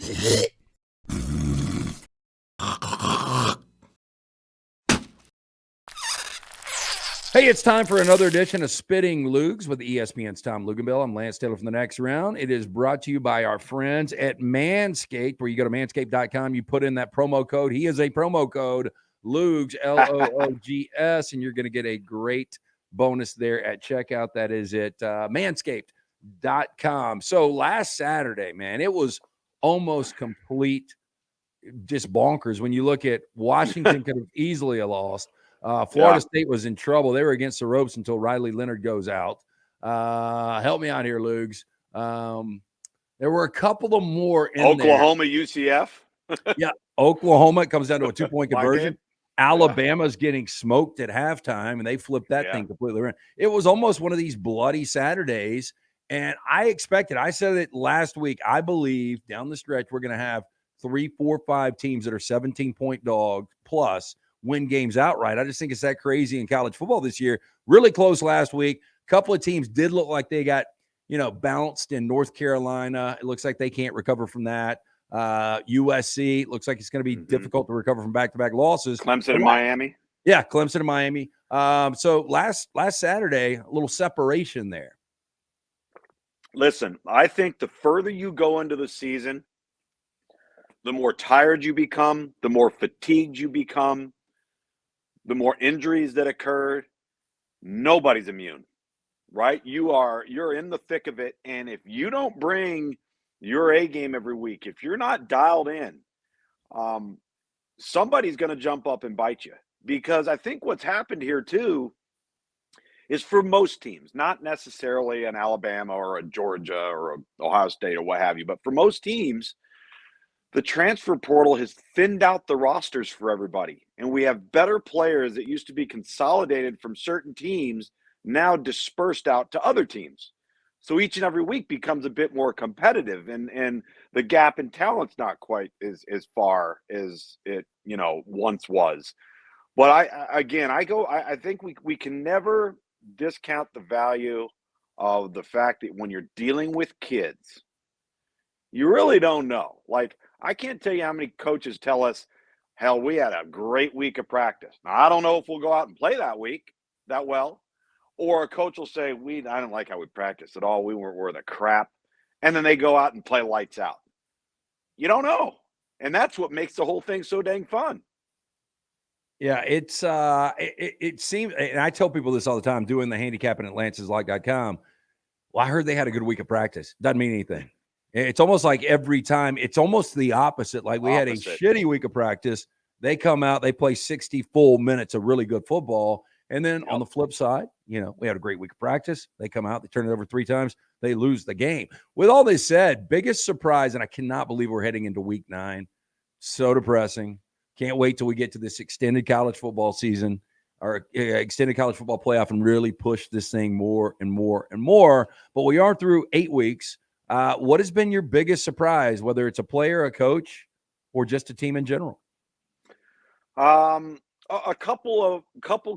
Hey, it's time for another edition of Spitting Loogs with ESPN's Tom Luginbill. I'm Lance Taylor from The Next Round. It is brought to you by our friends at Manscaped, where you go to manscaped.com, you put in that promo code. He is a promo code, Loogs, Loogs, and you're going to get a great bonus there at checkout. That is at manscaped.com. So last Saturday, man, it was almost complete, just bonkers. When you look at Washington could have easily lost. Florida State was in trouble. They were against the ropes until Riley Leonard goes out. Help me out here, Loogs. There were a couple of more in Oklahoma, UCF. Yeah, Oklahoma, it comes down to a 2-point conversion. Alabama's getting smoked at halftime, and they flipped that thing completely around. It was almost one of these bloody Saturdays, and I expected, I said it last week, I believe down the stretch we're going to have 3, 4, 5 teams that are 17-point dogs plus win games outright. I just think it's that crazy in college football this year. Really close last week. A couple of teams did look like they got, bounced in North Carolina. It looks like they can't recover from that. USC looks like it's going to be difficult to recover from back-to-back losses. Clemson and Miami. Yeah, Clemson and Miami. So last Saturday, a little separation there. Listen, I think the further you go into the season, the more tired you become, the more fatigued you become, the more injuries that occur. Nobody's immune, right? You're in the thick of it, and if you don't bring your A game every week, if you're not dialed in, somebody's going to jump up and bite you. Because I think what's happened here too is for most teams, not necessarily an Alabama or a Georgia or a Ohio State or what have you, but for most teams, the transfer portal has thinned out the rosters for everybody. And we have better players that used to be consolidated from certain teams now dispersed out to other teams. So each and every week becomes a bit more competitive, and the gap in talent's not quite as far as it, once was. But I think we can never discount the value of the fact that when you're dealing with kids, you really don't know. Like, I can't tell you how many coaches tell us, hell, we had a great week of practice. Now, I don't know if we'll go out and play that week that well. Or a coach will say, I don't like how we practiced at all. We weren't worth a crap. And then they go out and play lights out. You don't know. And that's what makes the whole thing so dang fun. Yeah, it's it seems, and I tell people this all the time, doing the handicapping at lanceslike.com. Well, I heard they had a good week of practice. Doesn't mean anything. It's almost like every time, it's almost the opposite. Like we had a shitty week of practice. They come out, they play 60 full minutes of really good football. And then on the flip side, we had a great week of practice. They come out, they turn it over 3 times, they lose the game. With all this said, biggest surprise, and I cannot believe we're heading into week 9. So depressing. Can't wait till we get to this extended college football season or extended college football playoff and really push this thing more and more and more. But we are through 8 weeks. What has been your biggest surprise, whether it's a player, a coach, or just a team in general? A couple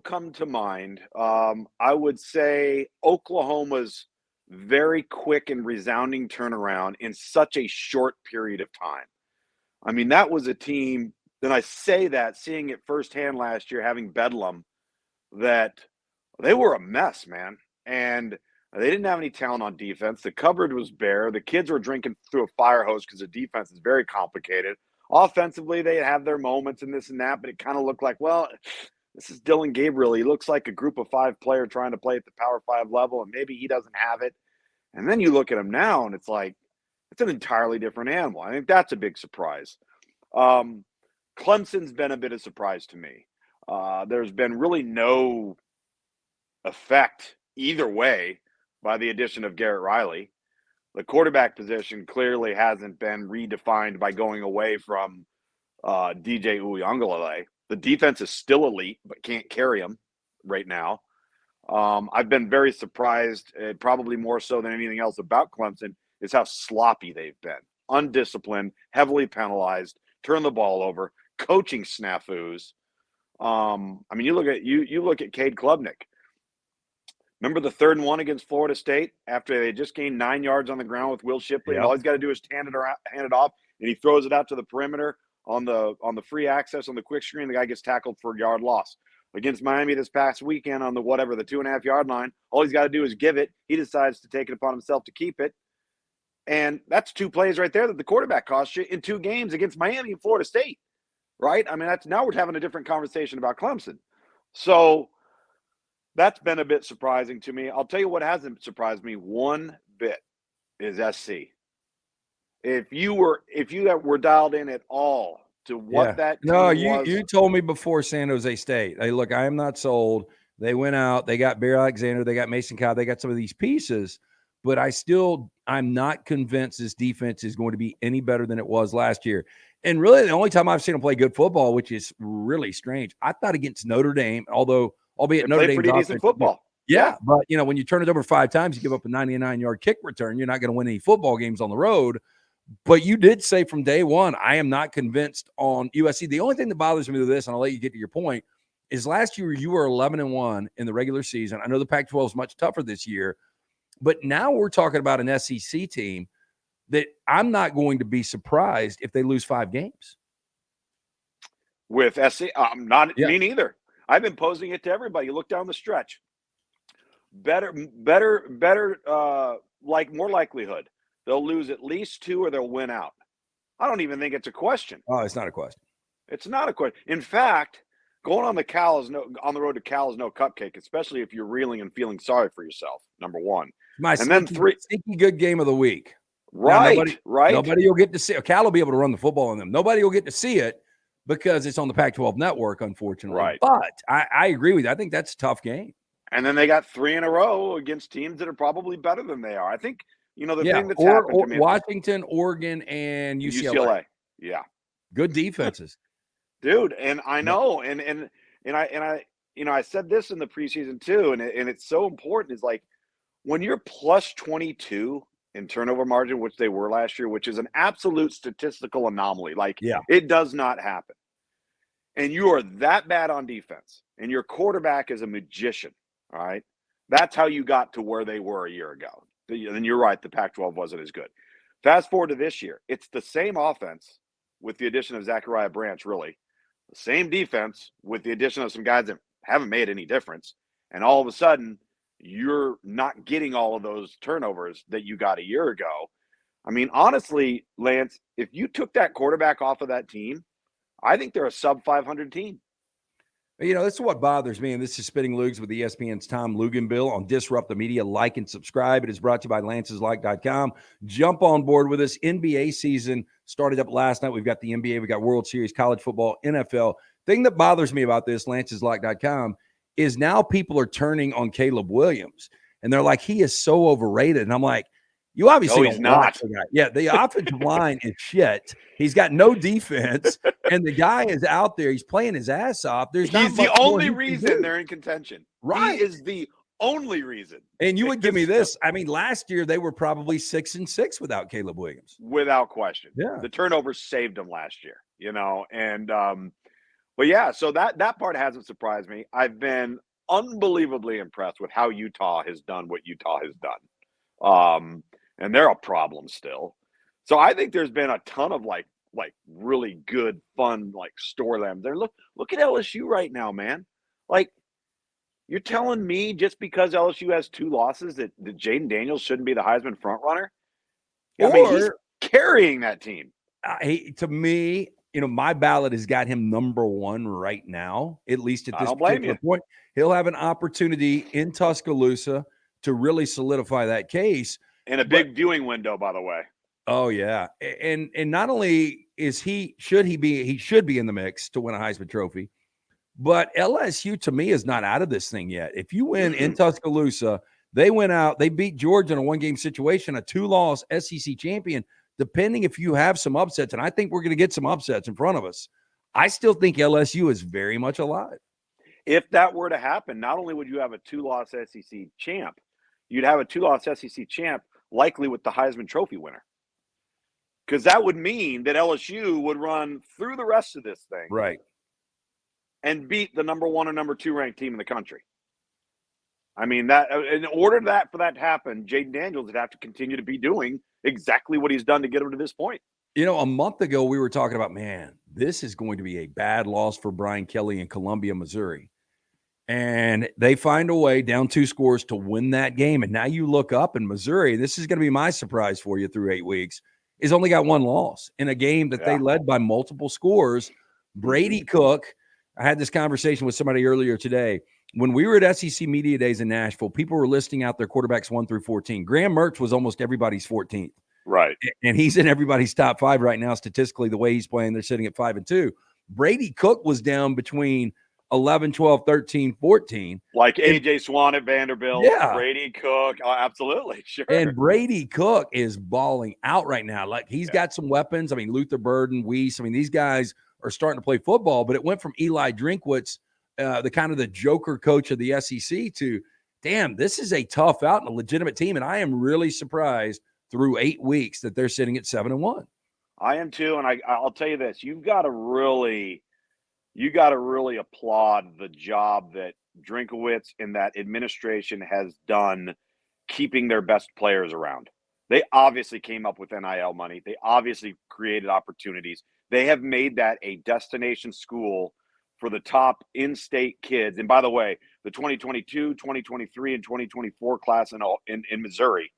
come to mind. I would say Oklahoma's very quick and resounding turnaround in such a short period of time. I mean, that was a team, and I say that seeing it firsthand last year, having Bedlam, that they were a mess, man. And they didn't have any talent on defense. The cupboard was bare. The kids were drinking through a fire hose because the defense is very complicated. Offensively, they have their moments and this and that, but it kind of looked like, well, this is Dylan Gabriel. He looks like a group of 5 player trying to play at the Power 5 level, and maybe he doesn't have it. And then you look at him now, and it's like, it's an entirely different animal. I think that's a big surprise. Clemson's been a bit of a surprise to me. There's been really no effect either way by the addition of Garrett Riley. The quarterback position clearly hasn't been redefined by going away from DJ Uiagalelei. The defense is still elite, but can't carry them right now. I've been very surprised, probably more so than anything else about Clemson, is how sloppy they've been. Undisciplined, heavily penalized, turn the ball over, coaching snafus. I mean, you look at Cade Klubnik. Remember the 3rd and 1 against Florida State after they just gained 9 yards on the ground with Will Shipley, and all he's got to do is hand it off, and he throws it out to the perimeter on the free access on the quick screen. The guy gets tackled for a yard loss. Against Miami this past weekend on the 2.5 yard line, all he's got to do is give it. He decides to take it upon himself to keep it. And that's 2 plays right there that the quarterback cost you in 2 games against Miami and Florida State, right? I mean, now we're having a different conversation about Clemson. So that's been a bit surprising to me. I'll tell you what hasn't surprised me one bit is SC. If you were dialed in at all to what that team was. You told me before San Jose State. Hey, look, I am not sold. They went out. They got Bear Alexander. They got Mason Cobb. They got some of these pieces. But I'm not convinced this defense is going to be any better than it was last year. And really, the only time I've seen them play good football, which is really strange, I thought against Notre Dame, albeit Notre Dame pretty decent football. Yeah, but when you turn it over 5 times, you give up a 99-yard kick return. You're not going to win any football games on the road. But you did say from day one, I am not convinced on USC. The only thing that bothers me with this, and I'll let you get to your point, is last year you were 11-1 in the regular season. I know the Pac-12 is much tougher this year, but now we're talking about an SEC team that I'm not going to be surprised if they lose 5 games. With SC, me neither. I've been posing it to everybody. You look down the stretch. Better, more likelihood. They'll lose at least 2 or they'll win out. I don't even think it's a question. Oh, it's not a question. It's not a question. In fact, going on the road to Cal is no cupcake, especially if you're reeling and feeling sorry for yourself, number one. Then 3 sneaky good game of the week. Right, right. Nobody will get to see it. Cal will be able to run the football on them. Nobody will get to see it because it's on the Pac-12 network, unfortunately. Right. But I agree with you. I think that's a tough game. And then they got 3 in a row against teams that are probably better than they are. I think, thing that's happened to me. Washington, Oregon, and UCLA. Yeah. Good defenses. Dude, and I know, and I said this in the preseason too, and it's so important is like when you're plus 22 in turnover margin, which they were last year, which is an absolute statistical anomaly. It does not happen. And you are that bad on defense, and your quarterback is a magician, all right? That's how you got to where they were a year ago. And you're right, the Pac-12 wasn't as good. Fast forward to this year, it's the same offense with the addition of Zachariah Branch, really. The same defense with the addition of some guys that haven't made any difference. And all of a sudden, you're not getting all of those turnovers that you got a year ago. I mean, honestly, Lance, if you took that quarterback off of that team, I think they're a sub-500 team. This is what bothers me, and this is Spitting Loogs with ESPN's Tom Luginbill on Disrupt the Media. Like and subscribe. It is brought to you by Lance'sLike.com. Jump on board with us. NBA season started up last night. We've got the NBA. We've got World Series, college football, NFL. Thing that bothers me about this, Lance'sLike.com, is now people are turning on Caleb Williams, and they're like, he is so overrated. And I'm like, you obviously he's not. The guy. Yeah, the offensive line is shit. He's got no defense, and the guy is out there. He's playing his ass off. He's the only reason they're in contention. Right. He is the only reason. And you would give me this. I mean, last year they were probably 6-6 without Caleb Williams. Without question. Yeah. The turnovers saved them last year, and but yeah, so that part hasn't surprised me. I've been unbelievably impressed with how Utah has done what Utah has done. And they're a problem still. So I think there's been a ton of like really good, fun, storylines there. Look at LSU right now, man. Like, you're telling me just because LSU has 2 losses that Jaden Daniels shouldn't be the Heisman frontrunner? I mean, he's carrying that team. To me, my ballot has got him number 1 right now, at least at this particular point. He'll have an opportunity in Tuscaloosa to really solidify that case. In a big viewing window, by the way. Oh yeah, and not only should he be in the mix to win a Heisman Trophy, but LSU to me is not out of this thing yet. If you win in Tuscaloosa, they went out, they beat Georgia in a 1-game situation, a 2-loss SEC champion. Depending if you have some upsets, and I think we're going to get some upsets in front of us, I still think LSU is very much alive. If that were to happen, not only would you have a 2-loss SEC champ, you'd have a 2-loss SEC champ likely with the Heisman Trophy winner. Because that would mean that LSU would run through the rest of this thing. Right. And beat the number 1 or number 2 ranked team in the country. I mean, that in order for that to happen, Jaden Daniels would have to continue to be doing exactly what he's done to get him to this point. You know, a month ago, we were talking about, man, this is going to be a bad loss for Brian Kelly in Columbia, Missouri. And they find a way down 2 scores to win that game. And now you look up in Missouri, this is going to be my surprise for you through 8 weeks, is only got 1 loss in a game that they led by multiple scores. Brady Cook, I had this conversation with somebody earlier today. When we were at SEC Media Days in Nashville, people were listing out their quarterbacks 1 through 14. Graham Mertz was almost everybody's 14th. Right. And he's in everybody's top 5 right now statistically. The way he's playing, they're sitting at 5 and 2. Brady Cook was down between 11, 12, 13, 14. Like AJ Swan at Vanderbilt. Yeah. Brady Cook. Oh, absolutely. Sure. And Brady Cook is balling out right now. Like, he's got some weapons. I mean, Luther Burden, Weiss. I mean, these guys are starting to play football, but it went from Eli Drinkwitz, the kind of the joker coach of the SEC, to, damn, this is a tough out and a legitimate team. And I am really surprised through 8 weeks that they're sitting at 7-1. I am too. And I'll tell you this, you got to really applaud the job that Drinkwitz and that administration has done keeping their best players around. They obviously came up with NIL money. They obviously created opportunities. They have made that a destination school for the top in-state kids. And by the way, the 2022, 2023, and 2024 class in Missouri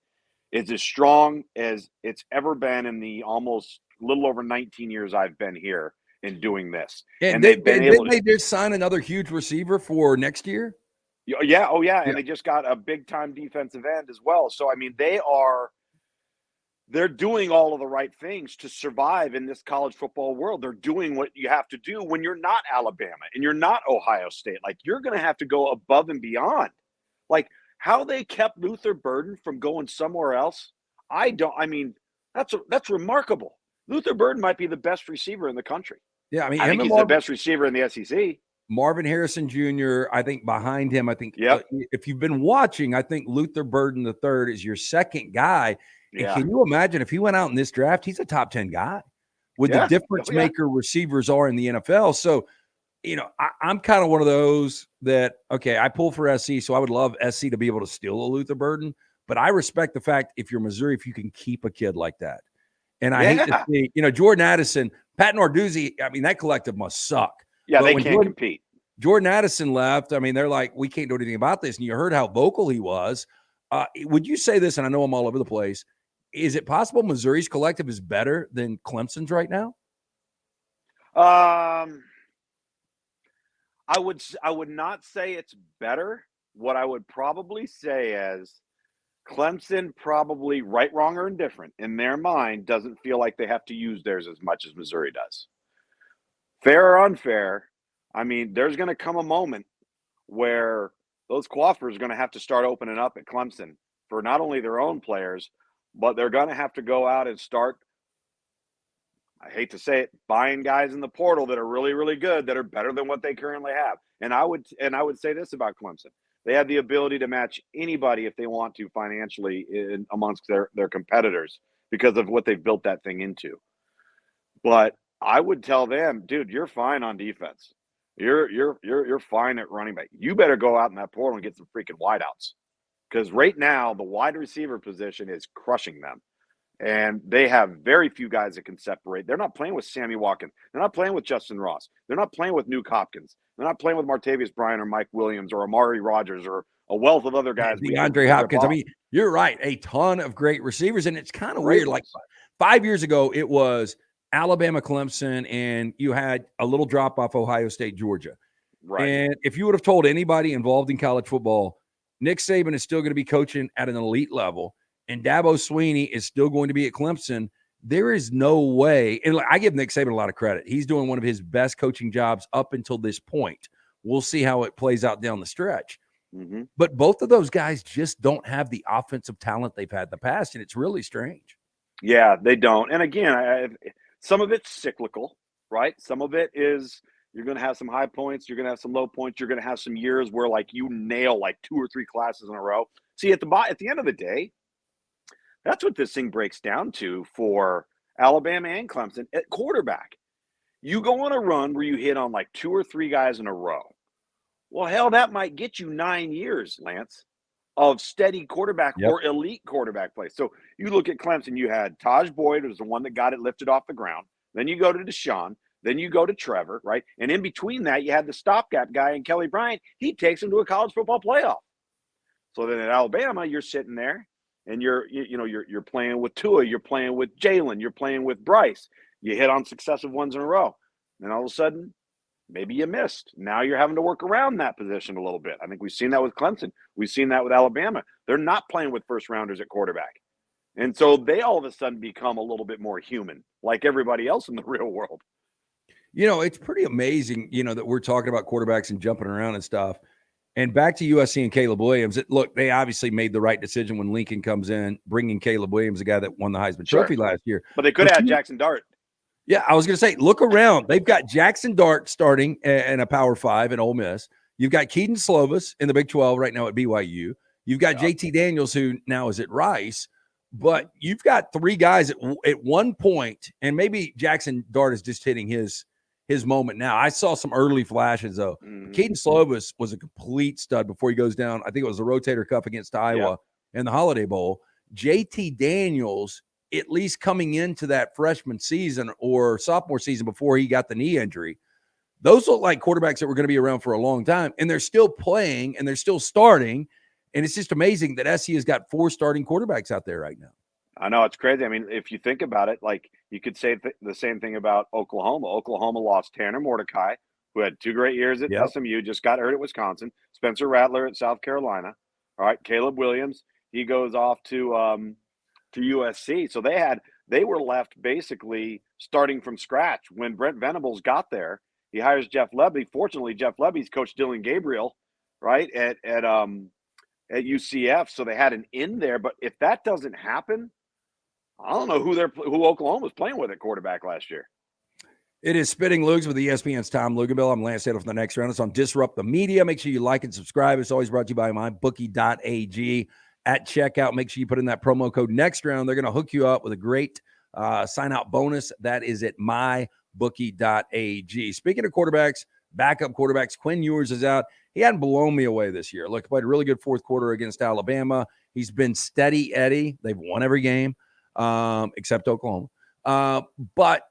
is as strong as it's ever been in the almost little over 19 years I've been here in doing this. And they just sign another huge receiver for next year? Yeah. Oh, yeah. And they just got a big-time defensive end as well. So, I mean, they're doing all of the right things to survive in this college football world. They're doing what you have to do when you're not Alabama and you're not Ohio State. Like, you're going to have to go above and beyond. Like, how they kept Luther Burden from going somewhere else, that's remarkable. Luther Burden might be the best receiver in the country. Yeah, I mean, I think he's the best receiver in the SEC. Marvin Harrison Jr., I think behind him, if you've been watching, I think Luther Burden III is your second guy. And can you imagine if he went out in this draft, he's a top 10 guy with the difference maker receivers are in the NFL. So, you know, I'm kind of one of those that, okay, I pull for SC, so I would love SC to be able to steal a Luther Burden. But I respect the fact if you're Missouri, if you can keep a kid like that. And I hate to see, you know, Jordan Addison, Pat Narduzzi, I mean, that collective must suck. Yeah, they can't compete. Jordan Addison left. I mean, they're like, we can't do anything about this. And you heard how vocal he was. Would you say this, and I know I'm all over the place, is it possible Missouri's collective is better than Clemson's right now? I would not say it's better. What I would probably say is Clemson probably, right, wrong, or indifferent, in their mind, doesn't feel like they have to use theirs as much as Missouri does. Fair or unfair, I mean, there's going to come a moment where those coffers are going to have to start opening up at Clemson for not only their own players, but they're going to have to go out and start, I hate to say it, buying guys in the portal that are really, really good, that are better than what they currently have. And I would say this about Clemson. They have the ability to match anybody if they want to financially amongst their competitors because of what they've built that thing into. But I would tell them, dude, you're fine on defense. You're fine at running back. You better go out in that portal and get some freaking wideouts. Because right now, the wide receiver position is crushing them. And they have very few guys that can separate. They're not playing with Sammy Watkins. They're not playing with Justin Ross. They're not playing with Nuke Hopkins. They're not playing with Martavius Bryant or Mike Williams or Amari Rogers or a wealth of other guys. DeAndre Hopkins. I mean, you're right. A ton of great receivers. And it's kind of weird. Like 5 years ago, it was Alabama, Clemson, and you had a little drop off Ohio State, Georgia. Right. And if you would have told anybody involved in college football, Nick Saban is still going to be coaching at an elite level, and Dabo Swinney is still going to be at Clemson, there is no way. And I give Nick Saban a lot of credit. He's doing one of his best coaching jobs up until this point. We'll see how it plays out down the stretch. Mm-hmm. But both of those guys just don't have the offensive talent they've had in the past, and it's really strange. Yeah, they don't. And again, some of it's cyclical, right? Some of it is you're going to have some high points. You're going to have some low points. You're going to have some years where, like, you nail like 2 or 3 classes in a row. See, at the end of the day, that's what this thing breaks down to for Alabama and Clemson at quarterback. You go on a run where you hit on like 2 or 3 guys in a row. Well, hell, that might get you 9 years, Lance. of steady quarterback Yep. or elite quarterback play. So you look at Clemson, you had Taj Boyd was the one that got it lifted off the ground. Then you go to Deshaun. Then you go to Trevor, right? And in between that, you had the stopgap guy and Kelly Bryant. He takes him to a college football playoff. So then at Alabama, you're sitting there and you're playing with Tua, you're playing with Jalen, you're playing with Bryce. You hit on successive ones in a row. Then all of a sudden, maybe you missed. Now you're having to work around that position a little bit. I think we've seen that with Clemson. We've seen that with Alabama. They're not playing with first rounders at quarterback. And so they all of a sudden become a little bit more human, like everybody else in the real world. It's pretty amazing, that we're talking about quarterbacks and jumping around and stuff. And back to USC and Caleb Williams. Look, they obviously made the right decision when Lincoln comes in, bringing Caleb Williams, the guy that won the Heisman Trophy last year. But they could have had Jackson Dart. Yeah, I was going to say, look around. They've got Jackson Dart starting in a Power 5 at Ole Miss. You've got Keaton Slovis in the Big 12 right now at BYU. You've got JT Daniels, who now is at Rice. But you've got three guys at one point, and maybe Jackson Dart is just hitting his moment now. I saw some early flashes, though. Mm-hmm. Keaton Slovis was a complete stud before he goes down. I think it was a rotator cuff against Iowa in the Holiday Bowl. JT Daniels, at least coming into that freshman season or sophomore season before he got the knee injury, those look like quarterbacks that were going to be around for a long time, and they're still playing and they're still starting. And it's just amazing that SC has got 4 starting quarterbacks out there right now. I know, it's crazy. I mean, if you think about it, like you could say the same thing about Oklahoma. Oklahoma lost Tanner Mordecai, who had 2 great years at SMU, just got hurt at Wisconsin. Spencer Rattler at South Carolina. All right, Caleb Williams, he goes off to USC. So they were left basically starting from scratch. When Brent Venables got there, he hires Jeff Lebby. Fortunately, Jeff Lebby's coached Dylan Gabriel, right, at UCF. So they had an in there. But if that doesn't happen, I don't know who Oklahoma was playing with at quarterback last year. It is Spitting Loogs with ESPN's Tom Luginbill. I'm Lance Adolf for the next round. It's on Disrupt the Media. Make sure you like and subscribe. It's always brought to you by mybookie.ag. At checkout, make sure you put in that promo code next round. They're going to hook you up with a great sign-out bonus. That is at mybookie.ag. Speaking of quarterbacks, backup quarterbacks, Quinn Ewers is out. He hadn't blown me away this year. Look, he played a really good fourth quarter against Alabama. He's been steady Eddie. They've won every game. Except Oklahoma. But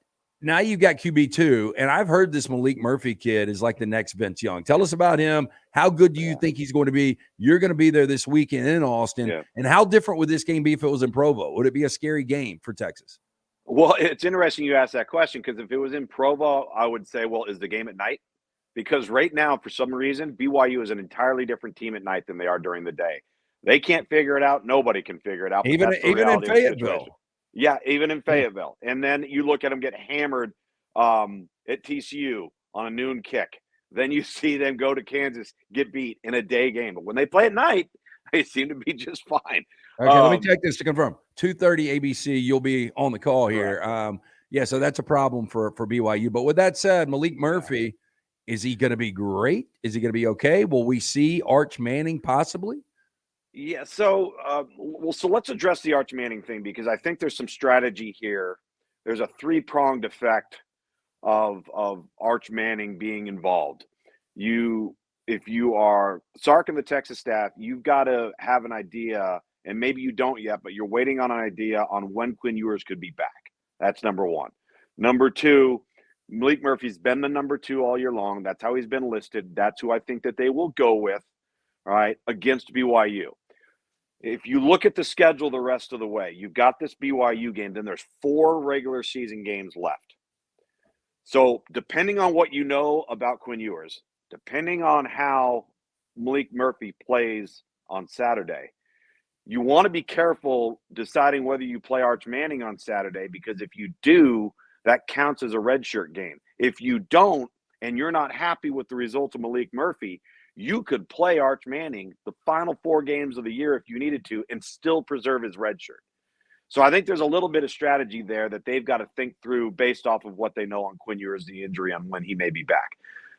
now you've got QB2, and I've heard this Malik Murphy kid is like the next Vince Young. Tell us about him. How good do you think he's going to be? You're going to be there this weekend in Austin. And how different would this game be if it was in Provo? Would it be a scary game for Texas? Well, it's interesting you asked that question, because if it was in Provo, I would say, well, is the game at night? Because right now, for some reason, BYU is an entirely different team at night than they are during the day. They can't figure it out. Nobody can figure it out. Even in Fayetteville. Yeah, even in Fayetteville. And then you look at them get hammered at TCU on a noon kick. Then you see them go to Kansas, get beat in a day game. But when they play at night, they seem to be just fine. Okay, let me take this to confirm. 2:30 ABC, you'll be on the call here. So that's a problem for BYU. But with that said, Malik Murphy, is he going to be great? Is he going to be okay? Will we see Arch Manning possibly? Yeah, so let's address the Arch Manning thing, because I think there's some strategy here. There's a 3-pronged effect of Arch Manning being involved. If you are Sark and the Texas staff, you've got to have an idea, and maybe you don't yet, but you're waiting on an idea on when Quinn Ewers could be back. That's number one. Number two, Malik Murphy's been the number 2 all year long. That's how he's been listed. That's who I think that they will go with, all right, against BYU. If you look at the schedule the rest of the way, you've got this BYU game, then there's 4 regular season games left. So depending on what you know about Quinn Ewers, depending on how Malik Murphy plays on Saturday, you want to be careful deciding whether you play Arch Manning on Saturday, because if you do, that counts as a redshirt game. If you don't, and you're not happy with the results of Malik Murphy, you could play Arch Manning the final 4 games of the year if you needed to and still preserve his red shirt. So I think there's a little bit of strategy there that they've got to think through based off of what they know on Quinn Ewers, the injury, on when he may be back.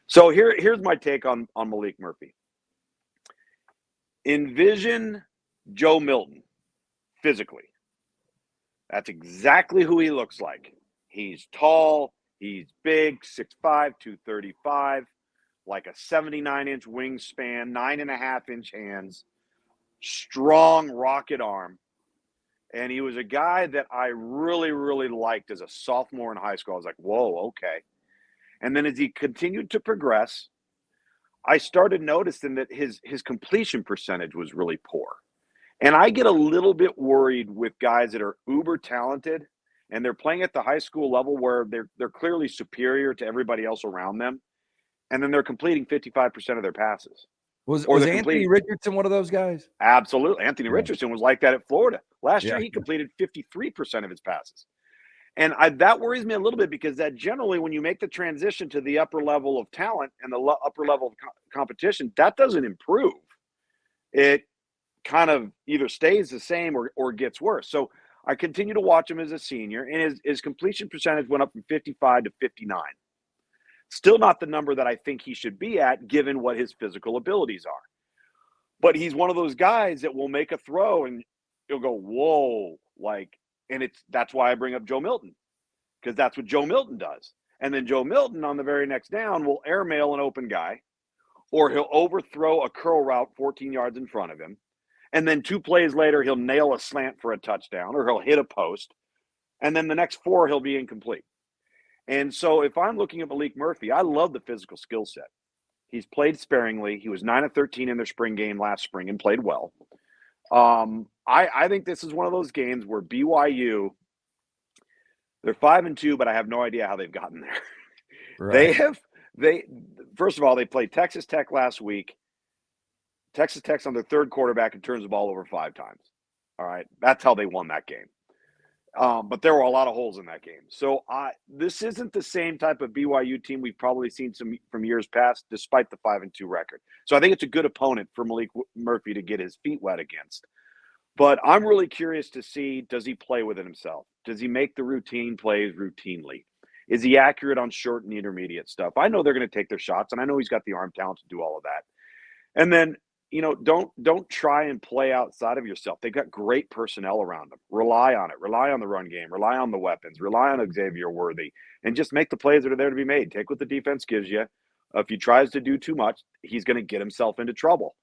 So here's my take on Malik Murphy. Envision Joe Milton physically. That's exactly who he looks like. He's tall, he's big, 6'5", 235, like a 79-inch wingspan, 9.5-inch hands. strong rocket arm. And he was a guy that I really, really liked as a sophomore in high school. I was like, whoa, okay. And then as he continued to progress, I started noticing that his completion percentage was really poor. And I get a little bit worried with guys that are uber talented and they're playing at the high school level where they're clearly superior to everybody else around them. And then they're completing 55% of their passes. Was Or they're Anthony completing Richardson one of those guys? Absolutely. Anthony Yeah. Richardson was like that at Florida. Last year, Yeah. he completed 53% of his passes. And that worries me a little bit because that generally, when you make the transition to the upper level of talent and the upper level of competition, that doesn't improve. It kind of either stays the same or gets worse. So I continue to watch him as a senior, and his completion percentage went up from 55 to 59. Still not the number that I think he should be at, given what his physical abilities are. But he's one of those guys that will make a throw and he'll go, whoa, and that's why I bring up Joe Milton, because that's what Joe Milton does. And then Joe Milton on the very next down will airmail an open guy, or he'll overthrow a curl route 14 yards in front of him. And then 2 plays later, he'll nail a slant for a touchdown, or he'll hit a post. And then the next 4, he'll be incomplete. And so if I'm looking at Malik Murphy, I love the physical skill set. He's played sparingly. He was 9 of 13 in their spring game last spring and played well. I think this is one of those games where BYU, they're 5-2, but I have no idea how they've gotten there. Right. First of all, they played Texas Tech last week. Texas Tech's on their third quarterback and turns the ball over 5 times. All right. That's how they won that game. But there were a lot of holes in that game. So this isn't the same type of BYU team we've probably seen from years past, despite the 5-2 record. So I think it's a good opponent for Malik Murphy to get his feet wet against. But I'm really curious to see, does he play within himself? Does he make the routine plays routinely? Is he accurate on short and intermediate stuff? I know they're going to take their shots, and I know he's got the arm talent to do all of that. And then, don't try and play outside of yourself. They've got great personnel around them. Rely on it. Rely on the run game. Rely on the weapons. Rely on Xavier Worthy. And just make the plays that are there to be made. Take what the defense gives you. If he tries to do too much, he's going to get himself into trouble.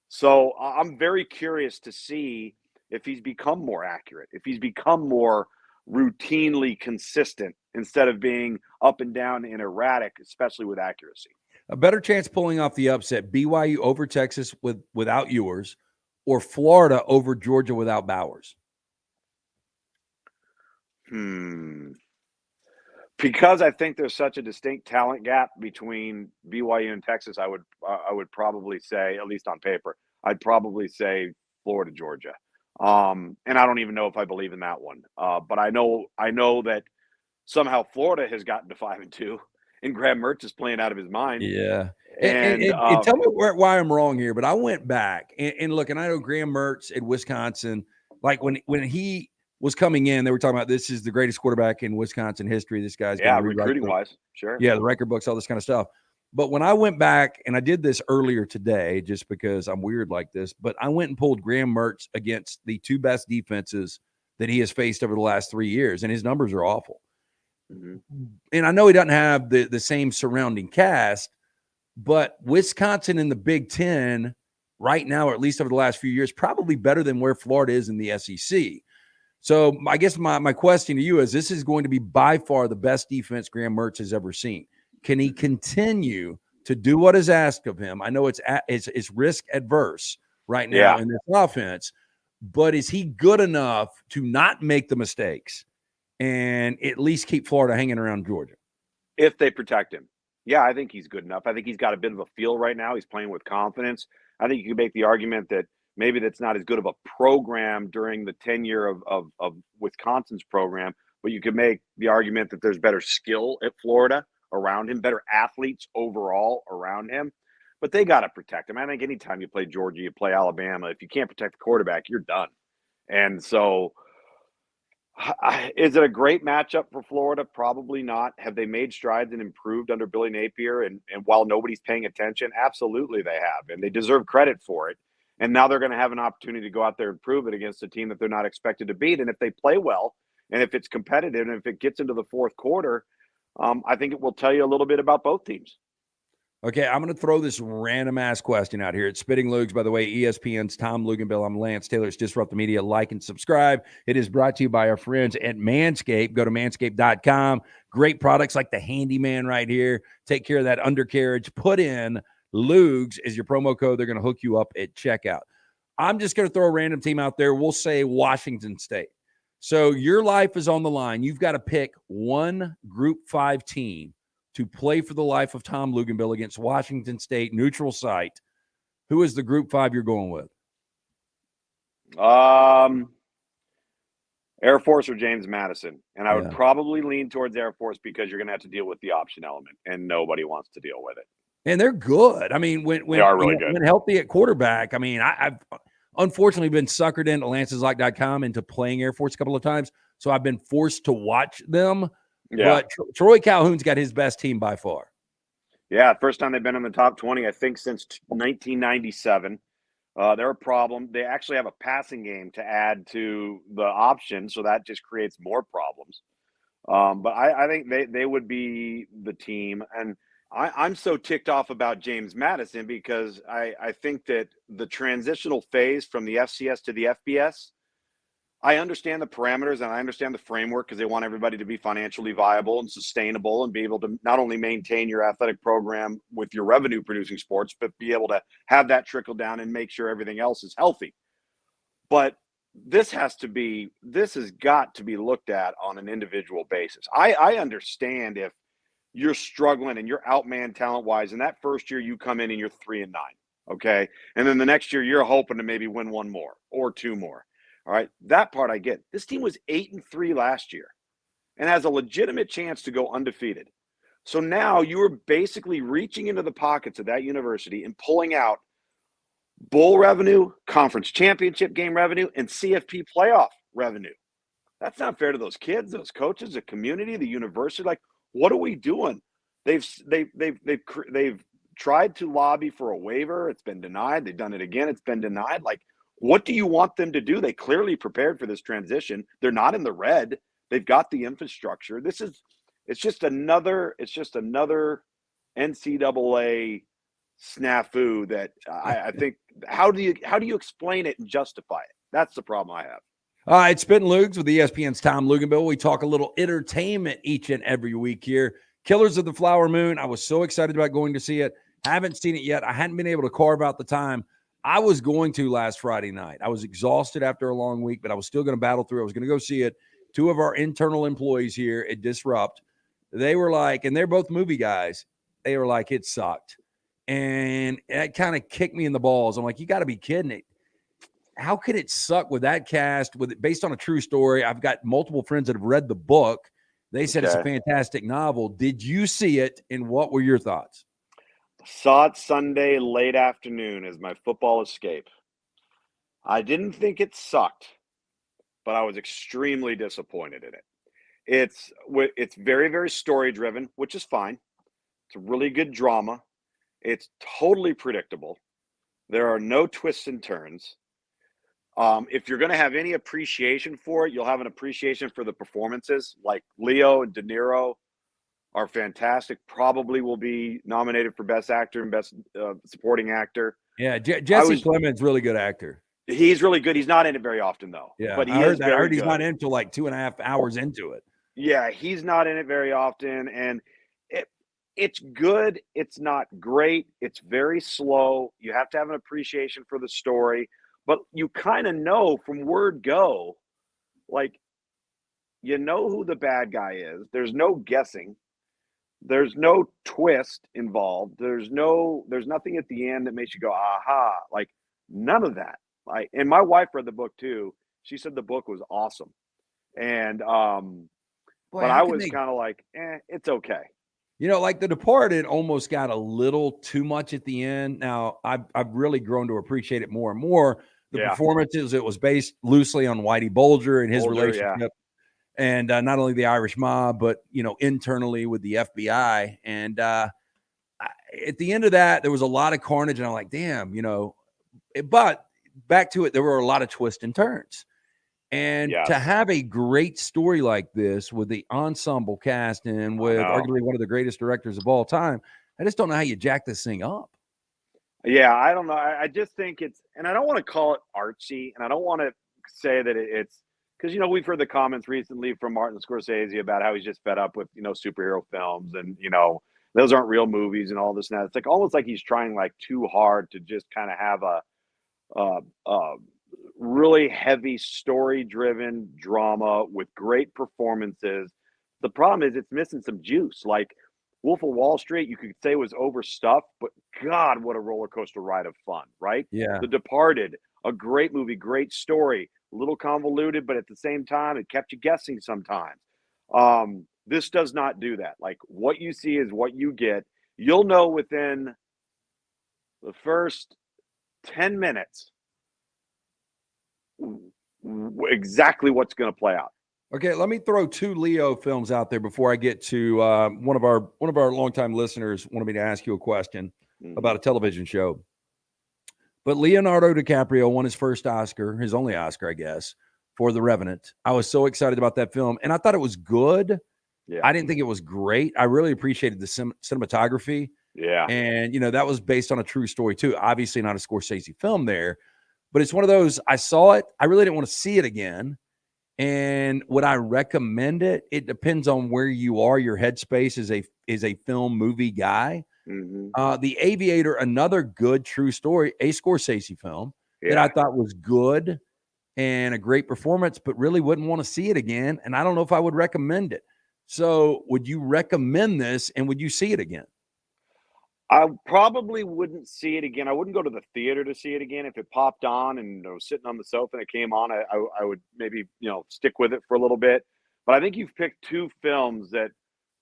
So I'm very curious to see if he's become more accurate, if he's become more routinely consistent instead of being up and down and erratic, especially with accuracy. A better chance pulling off the upset, BYU over Texas without Ewers, or Florida over Georgia without Bowers? Because I think there's such a distinct talent gap between BYU and Texas, I would probably say, at least on paper, I'd probably say Florida, Georgia. And I don't even know if I believe in that one. But I know that somehow Florida has gotten to 5-2. And Graham Mertz is playing out of his mind. Yeah. And tell me why I'm wrong here, but I went back and look, and I know Graham Mertz at Wisconsin, like when he was coming in, they were talking about this is the greatest quarterback in Wisconsin history. This guy's recruiting wise, sure. Yeah, the record books, all this kind of stuff. But when I went back, and I did this earlier today just because I'm weird like this, but I went and pulled Graham Mertz against the 2 best defenses that he has faced over the last 3 years, and his numbers are awful. Mm-hmm. And I know he doesn't have the same surrounding cast, but Wisconsin in the Big Ten right now, or at least over the last few years, probably better than where Florida is in the SEC. So I guess my question to you is, this is going to be by far the best defense Graham Mertz has ever seen. Can he continue to do what is asked of him? I know it's risk adverse right now in this offense, but is he good enough to not make the mistakes and at least keep Florida hanging around Georgia? If they protect him. Yeah, I think he's good enough. I think he's got a bit of a feel right now. He's playing with confidence. I think you can make the argument that maybe that's not as good of a program during the tenure of Wisconsin's program, but you could make the argument that there's better skill at Florida around him, better athletes overall around him. But they got to protect him. I think anytime you play Georgia, you play Alabama, if you can't protect the quarterback, you're done. And so is it a great matchup for Florida? Probably not. Have they made strides and improved under Billy Napier? And while nobody's paying attention, absolutely they have. And they deserve credit for it. And now they're going to have an opportunity to go out there and prove it against a team that they're not expected to beat. And if they play well, and if it's competitive, and if it gets into the fourth quarter, I think it will tell you a little bit about both teams. Okay, I'm going to throw this random ass question out here. It's Spitting Loogs, by the way, ESPN's Tom Luginbill. I'm Lance Taylor. It's Disrupt the Media. Like and subscribe. It is brought to you by our friends at Manscaped. Go to manscaped.com. Great products like the Handyman right here. Take care of that undercarriage. Put in Loogs as your promo code. They're going to hook you up at checkout. I'm just going to throw a random team out there. We'll say Washington State. So your life is on the line. You've got to pick one Group 5 team to play for the life of Tom Luginbill against Washington State, neutral site. Who is the Group 5 you're going with? Air Force or James Madison. And I would probably lean towards Air Force because you're going to have to deal with the option element, and nobody wants to deal with it. And they're good. I mean, when they are really good. When healthy at quarterback, I mean, I've unfortunately been suckered into Lance'sLock.com into playing Air Force a couple of times, so I've been forced to watch them. Yeah. But Troy Calhoun's got his best team by far. Yeah, first time they've been in the top 20, I think, since 1997. They're a problem. They actually have a passing game to add to the option, so that just creates more problems. But I think they would be the team. And I'm so ticked off about James Madison because I think that the transitional phase from the FCS to the FBS, I understand the parameters and I understand the framework because they want everybody to be financially viable and sustainable and be able to not only maintain your athletic program with your revenue producing sports, but be able to have that trickle down and make sure everything else is healthy. But this has got to be looked at on an individual basis. I understand if you're struggling and you're outmanned talent wise, and that first year you come in and you're 3-9. Okay. And then the next year you're hoping to maybe win one more or two more. All right, that part I get. This team was 8-3 last year and has a legitimate chance to go undefeated. So now you are basically reaching into the pockets of that university and pulling out bowl revenue, conference championship game revenue, and CFP playoff revenue. That's not fair to those kids, those coaches, the community, the university. Like, what are we doing? They've tried to lobby for a waiver. It's been denied. They've done it again. It's been denied. Like, what do you want them to do? They clearly prepared for this transition. They're not in the red. They've got the infrastructure. It's just another NCAA snafu that I think, how do you explain it and justify it? That's the problem I have. All right, Spittin' Loogs with ESPN's Tom Luginbill. We talk a little entertainment each and every week here. Killers of the Flower Moon. I was so excited about going to see it. Haven't seen it yet. I hadn't been able to carve out the time. I was going to last Friday night. I was exhausted after a long week, but I was still going to battle through. I was going to go see it. Two of our internal employees here at Disrupt, they were like, and they're both movie guys, they were like, it sucked. And it kind of kicked me in the balls. I'm like, you got to be kidding it. How could it suck with that cast, with it based on a true story? I've got multiple friends that have read the book. They said It's a fantastic novel. Did you see it, and what were your thoughts? Saw it Sunday late afternoon as my football escape. I didn't think it sucked, but I was extremely disappointed in it. It's very, very story driven, which is fine. It's a really good drama. It's totally predictable. There are no twists and turns. If you're going to have any appreciation for it, you'll have an appreciation for the performances. Like Leo and De Niro are fantastic. Probably will be nominated for Best Actor and Best Supporting Actor. Yeah, Jesse Plemons, really good actor. He's really good. He's not in it very often, though. Yeah, but I heard he's not in until like 2.5 hours into it. Yeah, he's not in it very often, and it's good. It's not great. It's very slow. You have to have an appreciation for the story, but you kind of know from word go, like, you know who the bad guy is. There's no guessing. There's no twist involved. There's nothing at the end that makes you go, aha, like none of that. And my wife read the book too. She said the book was awesome. And, but I was kind of like, it's okay. You know, like The Departed almost got a little too much at the end. Now I've really grown to appreciate it more and more. The performances, it was based loosely on Whitey Bulger and his relationship. Yeah. And not only the Irish mob, but, you know, internally with the FBI. And at the end of that, there was a lot of carnage. And I'm like, damn, you know, but back to it, there were a lot of twists and turns. And to have a great story like this with the ensemble cast and with arguably one of the greatest directors of all time, I just don't know how you jack this thing up. Yeah, I don't know. I just think it's, and I don't want to call it artsy, and I don't want to say that it's because we've heard the comments recently from Martin Scorsese about how he's just fed up with superhero films, and those aren't real movies and all this and that. It's like almost like he's trying like too hard to just kind of have a really heavy story-driven drama with great performances. The problem is it's missing some juice. Like Wolf of Wall Street, you could say was overstuffed, but God, what a roller coaster ride of fun, right? Yeah. The Departed, a great movie, great story, a little convoluted, but at the same time, it kept you guessing sometimes. This does not do that. Like what you see is what you get. You'll know within the first 10 minutes exactly what's going to play out. Okay, let me throw 2 Leo films out there before I get to one of our longtime listeners wanted me to ask you a question about a television show. But Leonardo DiCaprio won his first Oscar, his only Oscar, I guess, for The Revenant. I was so excited about that film, and I thought it was good. Yeah. I didn't think it was great. I really appreciated the cinematography. Yeah. And, that was based on a true story, too. Obviously not a Scorsese film there, but it's one of those, I saw it. I really didn't want to see it again. And would I recommend it? It depends on where you are. Your headspace is a film movie guy. The Aviator, another good true story, a Scorsese film that I thought was good and a great performance, but really wouldn't want to see it again. And I don't know if I would recommend it. So would you recommend this and would you see it again? I probably wouldn't see it again. I wouldn't go to the theater to see it again. If it popped on and I was sitting on the sofa and it came on, I would maybe, stick with it for a little bit. But I think you've picked 2 films that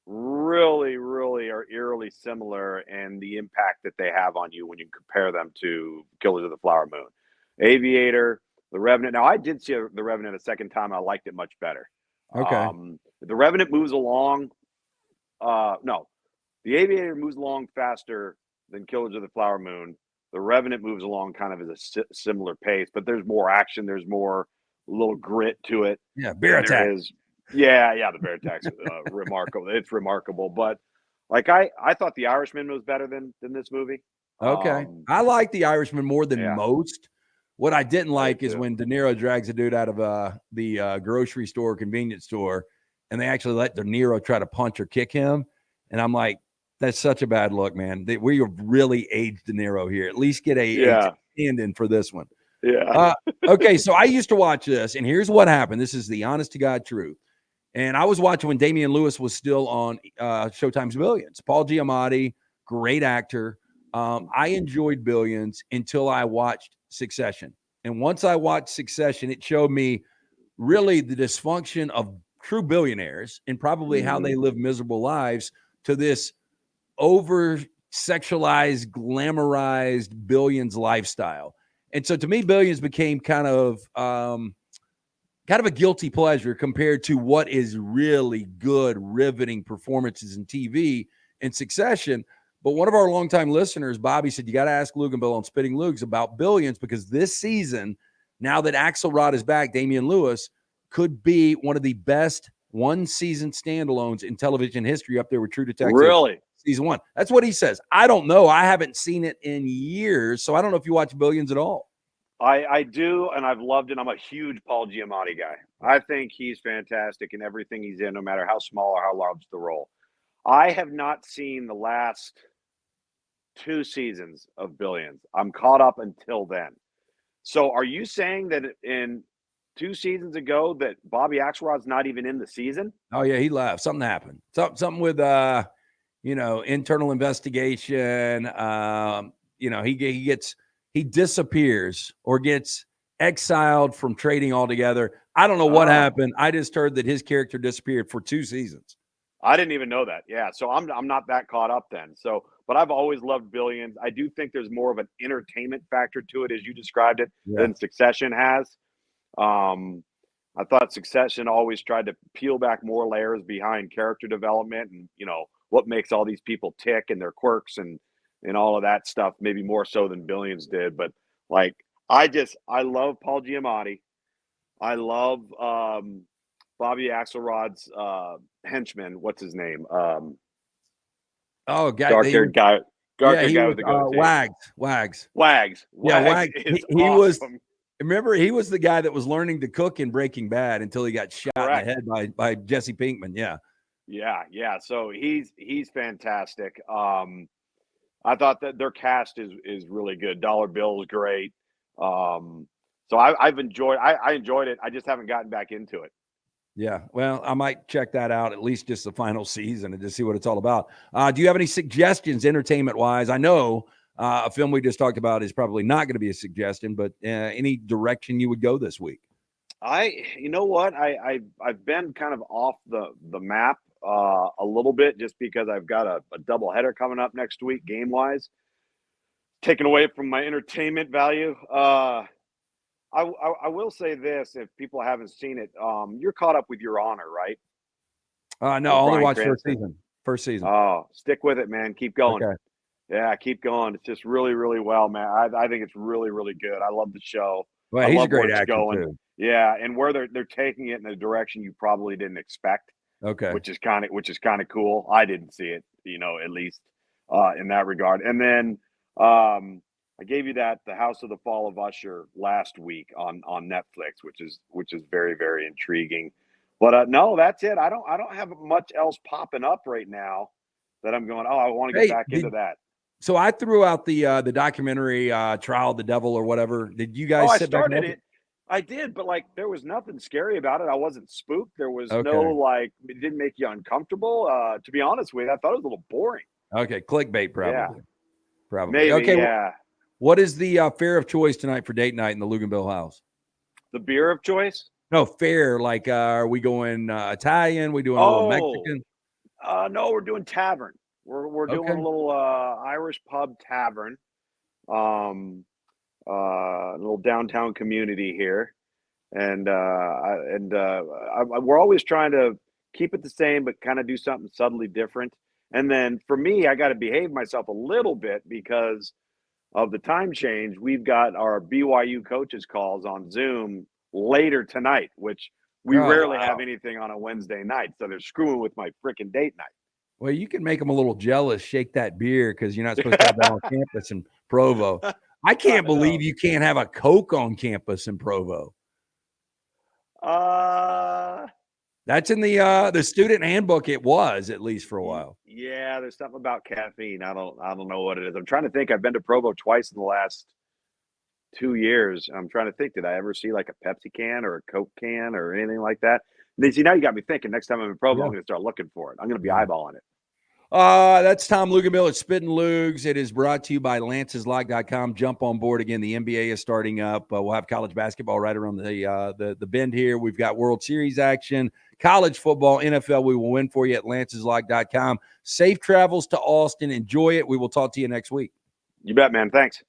really, really are eerily similar and the impact that they have on you when you compare them to Killers of the Flower Moon. Aviator, The Revenant. Now, I did see The Revenant a second time. I liked it much better. Okay. The Revenant moves along. No. The Aviator moves along faster than Killers of the Flower Moon. The Revenant moves along kind of at a similar pace, but there's more action. There's more little grit to it. Yeah, bear attack. The bear attack's remarkable. It's remarkable. But like I thought The Irishman was better than this movie. Okay. I like The Irishman more than most. What I didn't like is when De Niro drags a dude out of the grocery store, convenience store, and they actually let De Niro try to punch or kick him. And I'm like, that's such a bad look, man. We have really aged De Niro here. At least get a stand-in for this one. Yeah. Okay, so I used to watch this, and here's what happened. This is the honest to God truth. And I was watching when Damian Lewis was still on Showtime's Billions. Paul Giamatti, great actor. I enjoyed Billions until I watched Succession. And once I watched Succession, it showed me really the dysfunction of true billionaires and probably how they live miserable lives to this over-sexualized, glamorized Billions lifestyle. And so to me, Billions became kind of a guilty pleasure compared to what is really good, riveting performances in TV and Succession. But one of our longtime listeners, Bobby, said, you got to ask Luginbill on Spitting Loogs about Billions because this season, now that Axelrod is back, Damian Lewis could be one of the best one-season standalones in television history up there with True Detective. Really? Season 1. That's what he says. I don't know. I haven't seen it in years, so I don't know if you watch Billions at all. I do, and I've loved it. I'm a huge Paul Giamatti guy. I think he's fantastic in everything he's in, no matter how small or how large the role. I have not seen the last 2 seasons of Billions. I'm caught up until then. So are you saying that in 2 seasons ago that Bobby Axelrod's not even in the season? Oh, yeah, he left. Something happened. Something with, internal investigation. He disappears or gets exiled from trading altogether. I don't know what happened. I just heard that his character disappeared for 2 seasons. I didn't even know that. Yeah, so I'm not that caught up then. So, but I've always loved Billions. I do think there's more of an entertainment factor to it, as you described it, than Succession has. I thought Succession always tried to peel back more layers behind character development and what makes all these people tick and their quirks and all of that stuff, maybe more so than Billions did. But like, I love Paul Giamatti. I love Bobby Axelrod's henchman. What's his name? Oh, guy, dark-haired guy. yeah, Dark-haired he guy was with the goatee. Wags. Wags. Yeah, Wags Wags. is He was. awesome. Remember, he was the guy that was learning to cook in Breaking Bad until he got shot in the head by Jesse Pinkman. Yeah. Yeah. So he's fantastic. I thought that their cast is really good. Dollar Bill is great. So I've enjoyed. I enjoyed it. I just haven't gotten back into it. Yeah. Well, I might check that out, at least just the final season, and just see what it's all about. Do you have any suggestions, entertainment wise? I know a film we just talked about is probably not going to be a suggestion, but any direction you would go this week? You know what? I've been kind of off the map a little bit just because I've got a doubleheader coming up next week, game wise, taken away from my entertainment value. I will say this: if people haven't seen it, you're caught up with Your Honor, right? No, I only watched first season. Oh, stick with it, man. Keep going. Okay. Yeah, keep going. It's just really, really well, man. I think it's really, really good. I love the show. Well, he's a great actor too. Yeah, and where they're taking it in a direction you probably didn't expect. Okay. Which is kind of cool. I didn't see it, at least in that regard. And then I gave you the House of the Fall of Usher last week on Netflix, which is very, very intriguing. But no, that's it. I don't have much else popping up right now that I'm going, I want to get back into that. So I threw out the documentary Trial of the Devil or whatever. Did you guys sit back and started it? I did, but there was nothing scary about it. I wasn't spooked. There was no it didn't make you uncomfortable. To be honest with you, I thought it was a little boring. Okay, clickbait probably. Yeah. Probably. Maybe, okay. Yeah. What is the fare of choice tonight for date night in the Luginbill house? The beer of choice? No, fare. Are we going Italian? We doing a little Mexican? No, we're doing tavern. We're doing a little Irish pub tavern. A little downtown community here, and we're always trying to keep it the same, but kind of do something subtly different. And then for me, I got to behave myself a little bit because of the time change. We've got our BYU coaches calls on Zoom later tonight, which we rarely have anything on a Wednesday night. So they're screwing with my freaking date night. Well, you can make them a little jealous. Shake that beer because you're not supposed to have that on campus in Provo. I can't believe you can't have a Coke on campus in Provo. That's in the student handbook. It was, at least for a while. Yeah, there's something about caffeine. I don't know what it is. I'm trying to think. I've been to Provo twice in the last 2 years. I'm trying to think. Did I ever see a Pepsi can or a Coke can or anything like that? And then, see, now you got me thinking. Next time I'm in Provo, I'm going to start looking for it. I'm going to be eyeballing it. That's Tom Luginbill at Spittin Loogs. It is brought to you by LancesLock.com. Jump on board again. The NBA is starting up. We'll have college basketball right around the bend here. We've got World Series action, college football, NFL. We will win for you at LancesLock.com. Safe travels to Austin. Enjoy it. We will talk to you next week. You bet, man. Thanks.